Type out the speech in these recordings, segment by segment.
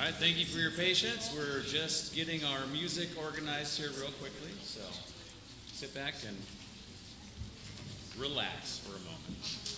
right, thank you for your patience. We're just getting our music organized here real quickly, so sit back and relax for a moment.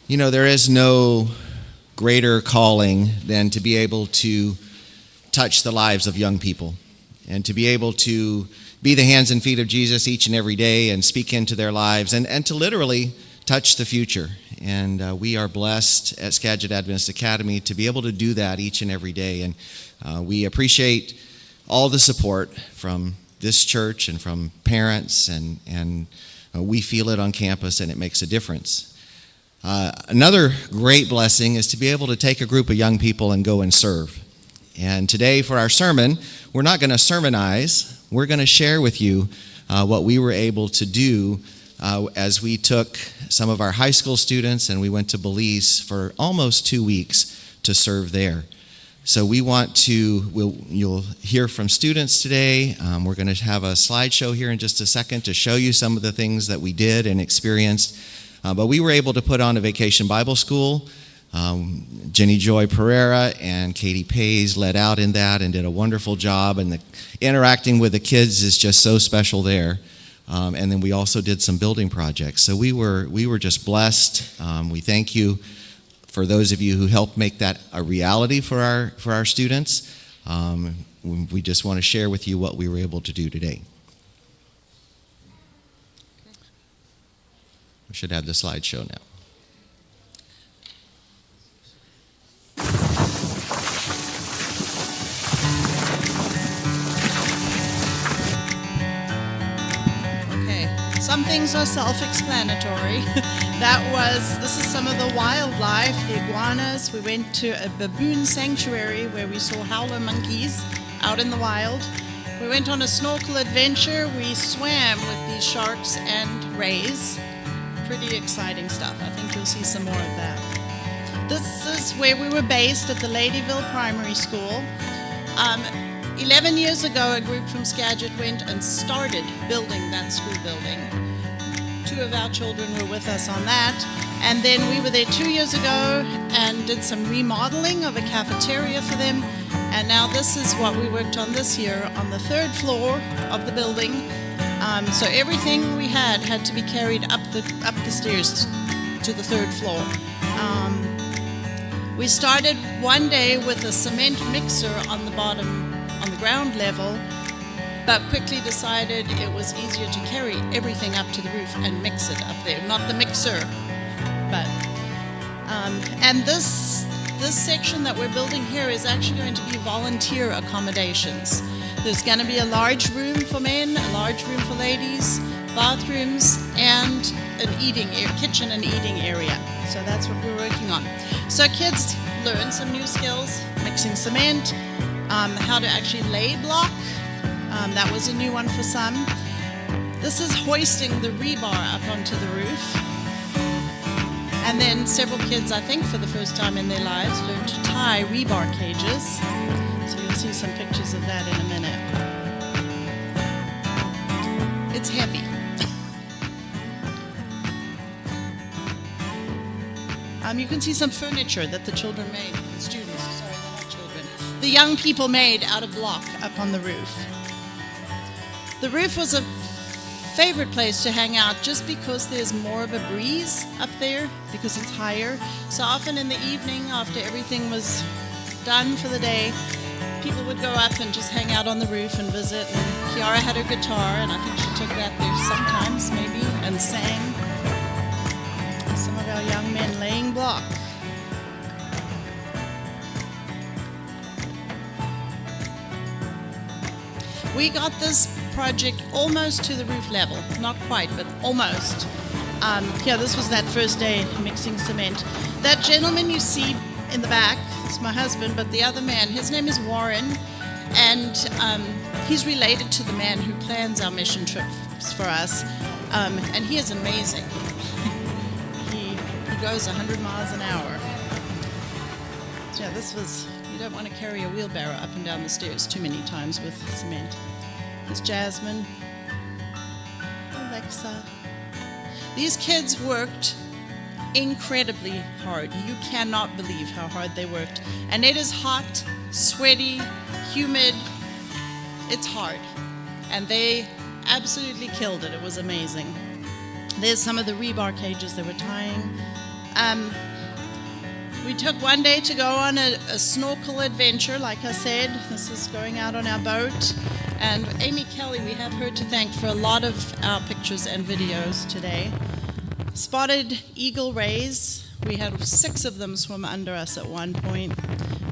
You know, there is no greater calling than to be able to touch the lives of young people and to be able to be the hands and feet of Jesus each and every day and speak into their lives and to literally touch the future. And we are blessed at Skagit Adventist Academy to be able to do that each and every day. And we appreciate all the support from this church and from parents, and we feel it on campus, and it makes a difference. Another great blessing is to be able to take a group of young people and go and serve. And today for our sermon, we're not going to sermonize. We're going to share with you what we were able to do as we took some of our high school students and we went to Belize for almost 2 weeks to serve there. So we want to, you'll hear from students today. We're going to have a slideshow here in just a second to show you some of the things that we did and experienced. But we were able to put on a vacation Bible school. Jenny Joy Pereira and Katie Pays led out in that and did a wonderful job. And interacting with the kids is just so special there. And then we also did some building projects. So we were just blessed. We thank you for those of you who helped make that a reality for our students. We just want to share with you what we were able to do today. We should have the slideshow now. Okay, some things are self-explanatory. This is some of the wildlife, the iguanas. We went to a baboon sanctuary where we saw howler monkeys out in the wild. We went on a snorkel adventure. We swam with these sharks and rays. Pretty exciting stuff. I think you'll see some more of that. This is where we were based at the Ladyville Primary School. 11 years ago, a group from Skagit went and started building that school building. 2 of our children were with us on that. And then we were there 2 years ago and did some remodeling of a cafeteria for them. And now this is what we worked on this year on the 3rd floor of the building. So everything we had to be carried up the stairs to the 3rd floor. We started one day with a cement mixer on the bottom, on the ground level, but quickly decided it was easier to carry everything up to the roof and mix it up there. Not the mixer, but and this section that we're building here is actually going to be volunteer accommodations. There's going to be a large room for men, a large room for ladies, bathrooms, and an kitchen and eating area. So that's what we're working on. So kids learn some new skills, mixing cement, how to actually lay block. That was a new one for some. This is hoisting the rebar up onto the roof. And then several kids, I think for the first time in their lives, learned to tie rebar cages. So you'll see some pictures of that in a minute. It's heavy. You can see some furniture that the children made, the students, sorry, they're not children. The young people made out of block up on the roof. The roof was a favorite place to hang out just because there's more of a breeze up there because it's higher. So often in the evening after everything was done for the day, people would go up and just hang out on the roof and visit. And Kiara had her guitar, and I think she took that there sometimes, maybe, and sang. Some of our young men laying block. We got this project almost to the roof level. Not quite, but almost. This was that first day mixing cement. That gentleman you see in the back is my husband, but the other man, his name is Warren, and he's related to the man who plans our mission trips for us, and he is amazing. He goes 100 miles an hour. So you don't want to carry a wheelbarrow up and down the stairs too many times with cement. There's Jasmine, Alexa. These kids worked incredibly hard. You cannot believe how hard they worked. And it is hot, sweaty, humid. It's hard. And they absolutely killed it. It was amazing. There's some of the rebar cages they were tying. We took one day to go on a snorkel adventure, like I said. This is going out on our boat. And Amy Kelly, we have her to thank for a lot of our pictures and videos today. Spotted eagle rays. We had 6 of them swim under us at one point.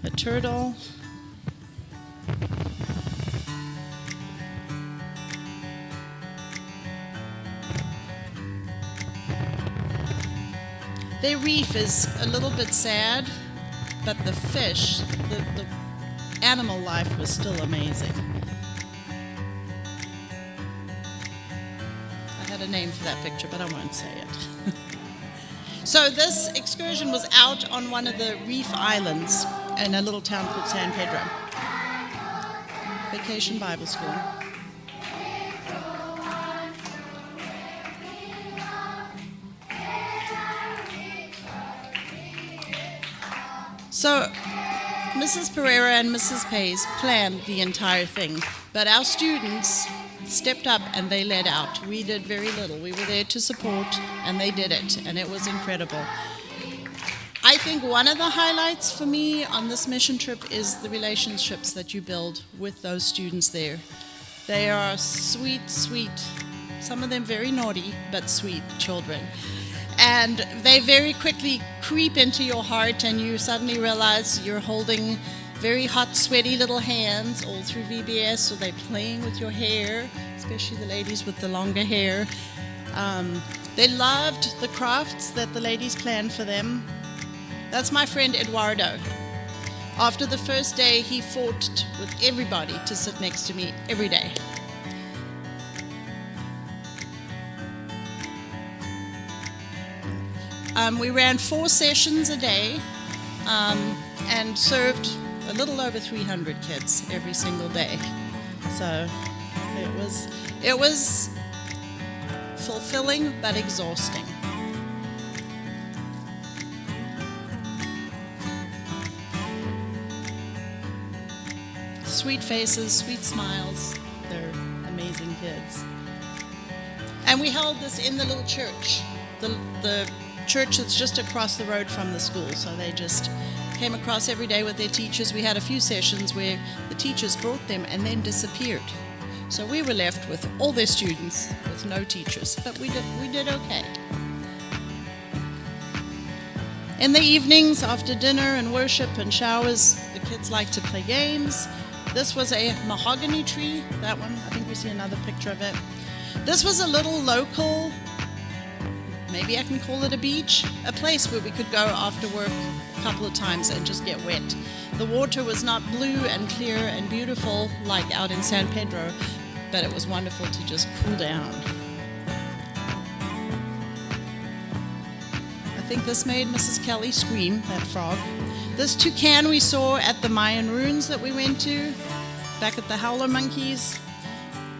A turtle. Their reef is a little bit sad, but the fish, the animal life was still amazing. I had a name for that picture, but I won't say it. So this excursion was out on one of the reef islands in a little town called San Pedro. Vacation Bible School. So, Mrs. Pereira and Mrs. Pace planned the entire thing, but our students stepped up and they led out. We did very little. We were there to support, and they did it, and it was incredible. I think one of the highlights for me on this mission trip is the relationships that you build with those students there. They are sweet, sweet, some of them very naughty, but sweet children. And they very quickly creep into your heart, and you suddenly realize you're holding very hot, sweaty little hands all through VBS, or they're playing with your hair, especially the ladies with the longer hair. They loved the crafts that the ladies planned for them. That's my friend Eduardo. After the first day, he fought with everybody to sit next to me every day. We ran 4 sessions a day and served a little over 300 kids every single day. So it was fulfilling but exhausting. Sweet faces, sweet smiles. They're amazing kids. And we held this in the little church. The church that's just across the road from the school, so they just came across every day with their teachers. We had a few sessions where the teachers brought them and then disappeared. So we were left with all their students with no teachers, but we did okay. In the evenings, after dinner and worship and showers, the kids like to play games. This was a mahogany tree, that one, I think we see another picture of it. This was a little local, maybe I can call it a beach, a place where we could go after work a couple of times and just get wet. The water was not blue and clear and beautiful like out in San Pedro, but it was wonderful to just cool down. I think this made Mrs. Kelly scream, that frog. This toucan we saw at the Mayan ruins that we went to, back at the Howler Monkeys.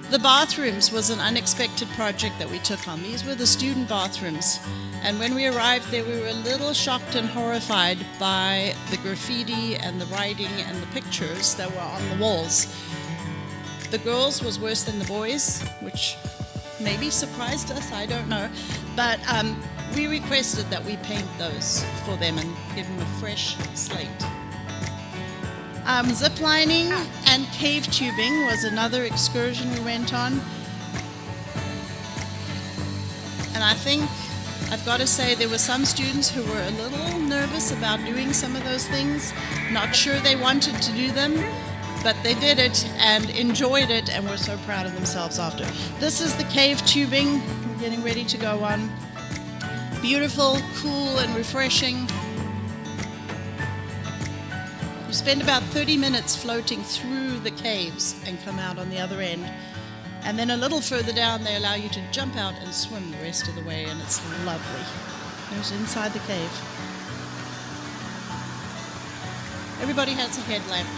The bathrooms was an unexpected project that we took on. These were the student bathrooms. And when we arrived there, we were a little shocked and horrified by the graffiti and the writing and the pictures that were on the walls. The girls was worse than the boys, which maybe surprised us, I don't know. But we requested that we paint those for them and give them a fresh slate. Zip lining and cave tubing was another excursion we went on. And I think I've got to say there were some students who were a little nervous about doing some of those things, not sure they wanted to do them, but they did it and enjoyed it and were so proud of themselves after. This is the cave tubing we're getting ready to go on. Beautiful, cool, and refreshing. You spend about 30 minutes floating through the caves and come out on the other end. And then a little further down, they allow you to jump out and swim the rest of the way, and it's lovely. There's inside the cave. Everybody has a headlamp.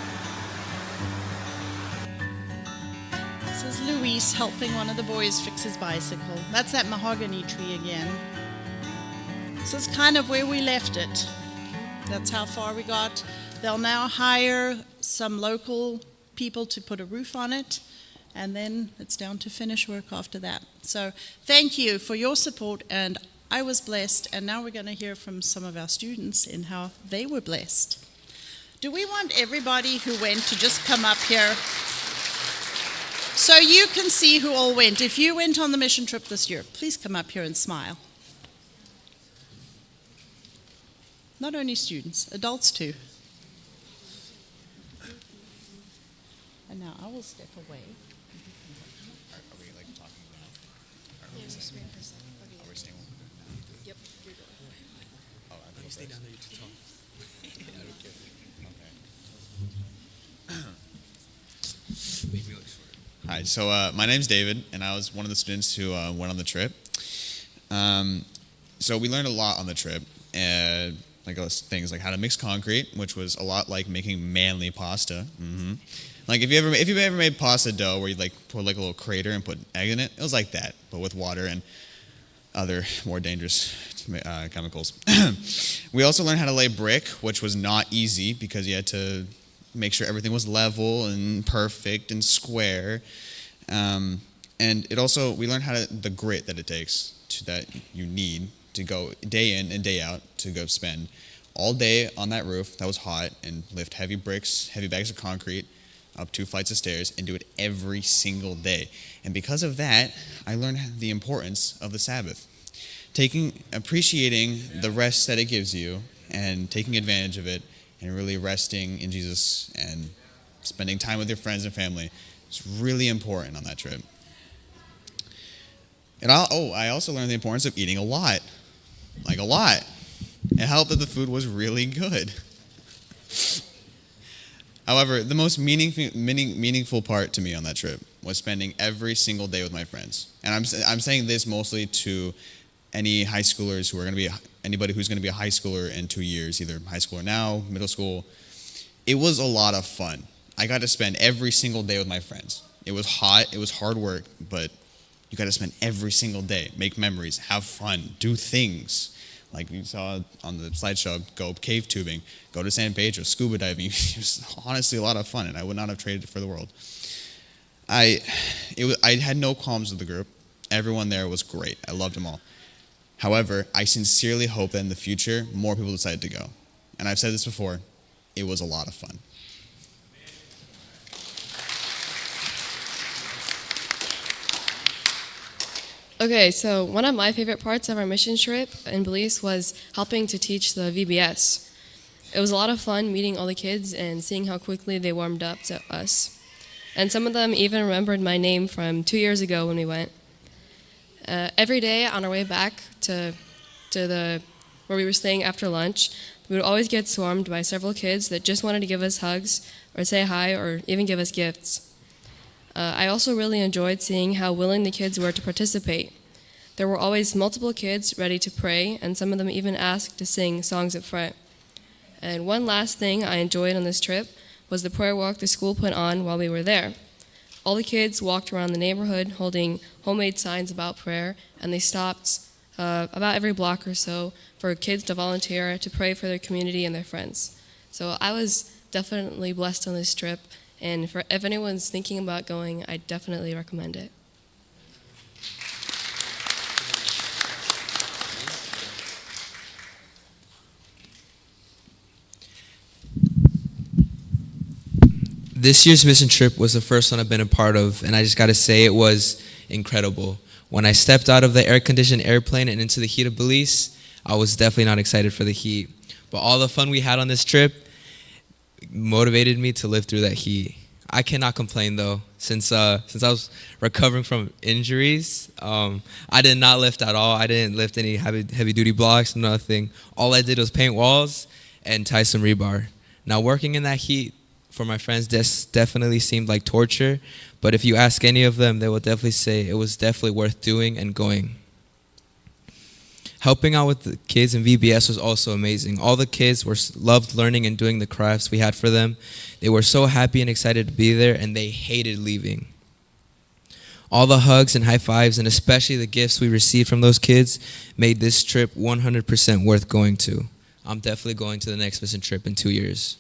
This is Luis helping one of the boys fix his bicycle. That's that mahogany tree again. This is kind of where we left it. That's how far we got. They'll now hire some local people to put a roof on it, and then it's down to finish work after that. So thank you for your support, and I was blessed, and now we're going to hear from some of our students in how they were blessed. Do we want everybody who went to just come up here so you can see who all went? If you went on the mission trip this year, please come up here and smile. Not only students, adults too. And now I will step away. Are we like talking now? Yeah, we're just waiting for a second. Okay. Are we staying? Yep, you're good. Oh, I think Stay down there to talk. Make me look short. Hi, so my name's David, and I was one of the students who went on the trip. So we learned a lot on the trip, like things like how to mix concrete, which was a lot like making manly pasta. Like if you ever made pasta dough where you like put like a little crater and put egg in it, it was like that, but with water and other more dangerous chemicals. We also learned how to lay brick, which was not easy because you had to make sure everything was level and perfect and square. And we learned the grit that it takes that you need to go day in and day out to go spend all day on that roof that was hot and lift heavy bricks, heavy bags of concrete up 2 flights of stairs and do it every single day. And because of that, I learned the importance of the Sabbath. Appreciating the rest that it gives you and taking advantage of it and really resting in Jesus and spending time with your friends and family is really important on that trip. And I also learned the importance of eating a lot. Like a lot. It helped that the food was really good. However, the most meaningful part to me on that trip was spending every single day with my friends. And I'm saying this mostly to any high schoolers anybody who's going to be a high schooler in 2 years, either high schooler now, middle school. It was a lot of fun. I got to spend every single day with my friends. It was hot, it was hard work, but you got to spend every single day, make memories, have fun, do things. Like you saw on the slideshow, go cave tubing, go to San Pedro, scuba diving. It was honestly a lot of fun, and I would not have traded it for the world. I had no qualms with the group. Everyone there was great. I loved them all. However, I sincerely hope that in the future, more people decide to go. And I've said this before, it was a lot of fun. Okay, so one of my favorite parts of our mission trip in Belize was helping to teach the VBS. It was a lot of fun meeting all the kids and seeing how quickly they warmed up to us. And some of them even remembered my name from 2 years ago when we went. Every day on our way back to where we were staying after lunch, we would always get swarmed by several kids that just wanted to give us hugs or say hi or even give us gifts. I also really enjoyed seeing how willing the kids were to participate. There were always multiple kids ready to pray, and some of them even asked to sing songs up front. And one last thing I enjoyed on this trip was the prayer walk the school put on while we were there. All the kids walked around the neighborhood holding homemade signs about prayer, and they stopped about every block or so for kids to volunteer to pray for their community and their friends. So I was definitely blessed on this trip, and if anyone's thinking about going, I definitely recommend it. This year's mission trip was the first one I've been a part of, and I just got to say it was incredible. When I stepped out of the air-conditioned airplane and into the heat of Belize, I was definitely not excited for the heat. But all the fun we had on this trip motivated me to live through that heat. I cannot complain though, since I was recovering from injuries. I did not lift at all. I didn't lift any heavy-duty blocks, nothing. All I did was paint walls and tie some rebar. Now working in that heat for my friends definitely seemed like torture, but if you ask any of them, they will definitely say it was definitely worth doing and going. Helping out with the kids in VBS was also amazing. All the kids loved learning and doing the crafts we had for them. They were so happy and excited to be there, and they hated leaving. All the hugs and high fives, and especially the gifts we received from those kids, made this trip 100% worth going to. I'm definitely going to the next mission trip in 2 years.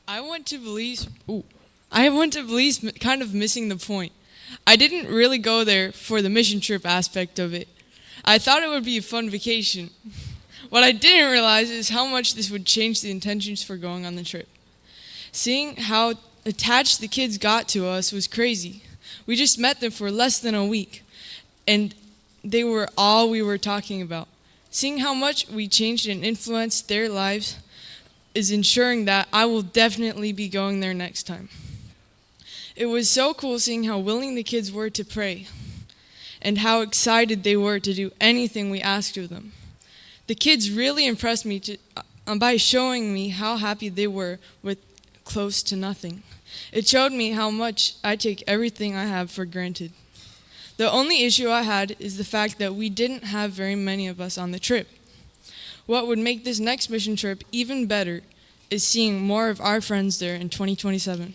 I went to Belize. I went to Belize kind of missing the point. I didn't really go there for the mission trip aspect of it. I thought it would be a fun vacation. What I didn't realize is how much this would change the intentions for going on the trip. Seeing how attached the kids got to us was crazy. We just met them for less than a week, and they were all we were talking about. Seeing how much we changed and influenced their lives is ensuring that I will definitely be going there next time. It was so cool seeing how willing the kids were to pray and how excited they were to do anything we asked of them. The kids really impressed me by showing me how happy they were with close to nothing. It showed me how much I take everything I have for granted. The only issue I had is the fact that we didn't have very many of us on the trip. What would make this next mission trip even better is seeing more of our friends there in 2027.